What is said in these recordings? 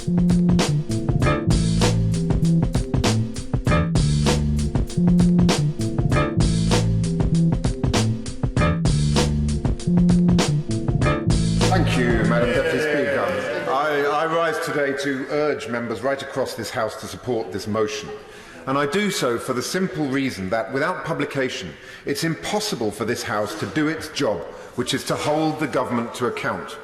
Thank you, Madam Deputy Speaker. I rise today to urge members right across this House to support this motion. And I do so for the simple reason that without publication, it's impossible for this House to do its job, which is to hold the government to account.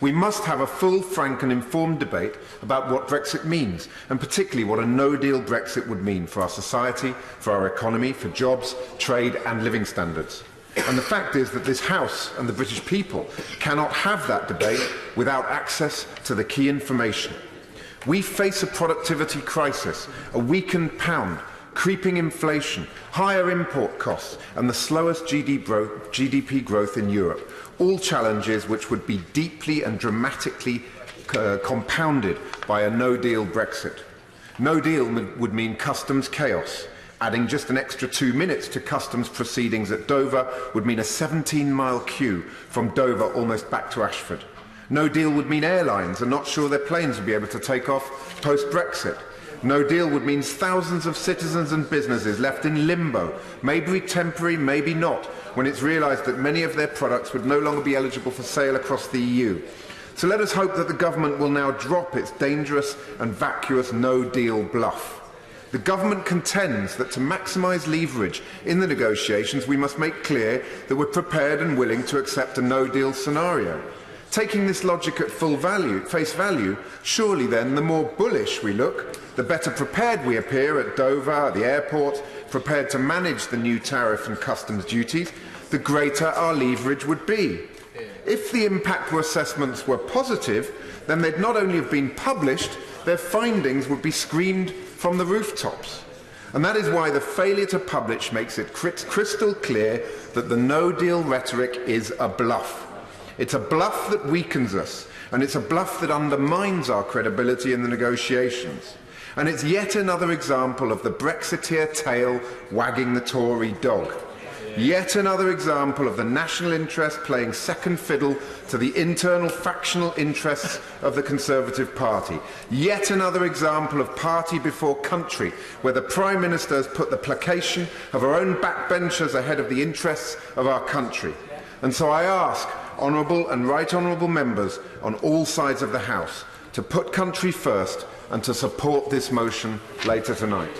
We must have a full, frank and informed debate about what Brexit means, and particularly what a no-deal Brexit would mean for our society, for our economy, for jobs, trade and living standards. And the fact is that this House and the British people cannot have that debate without access to the key information. We face a productivity crisis, a weakened pound, creeping inflation, higher import costs and the slowest GDP growth in Europe, all challenges which would be deeply and dramatically compounded by a no-deal Brexit. No deal would mean customs chaos. Adding just an extra 2 minutes to customs proceedings at Dover would mean a 17-mile queue from Dover almost back to Ashford. No deal would mean airlines are not sure their planes would be able to take off post-Brexit. No deal would mean thousands of citizens and businesses left in limbo, maybe temporary, maybe not, when it's realised that many of their products would no longer be eligible for sale across the EU. So let us hope that the government will now drop its dangerous and vacuous no-deal bluff. The government contends that to maximise leverage in the negotiations, we must make clear that we're prepared and willing to accept a no-deal scenario. Taking this logic at face value, surely then the more bullish we look, the better prepared we appear at Dover, at the airport, prepared to manage the new tariff and customs duties, the greater our leverage would be. If the impact assessments were positive, then they'd not only have been published, their findings would be screamed from the rooftops. And that is why the failure to publish makes it crystal clear that the no-deal rhetoric is a bluff. It's a bluff that weakens us, and it's a bluff that undermines our credibility in the negotiations. And it's yet another example of the Brexiteer tail wagging the Tory dog. Yet another example of the national interest playing second fiddle to the internal factional interests of the Conservative Party. Yet another example of party before country, where the Prime Minister has put the placation of her own backbenchers ahead of the interests of our country. And so I ask honourable and right honourable members on all sides of the House to put country first and to support this motion later tonight.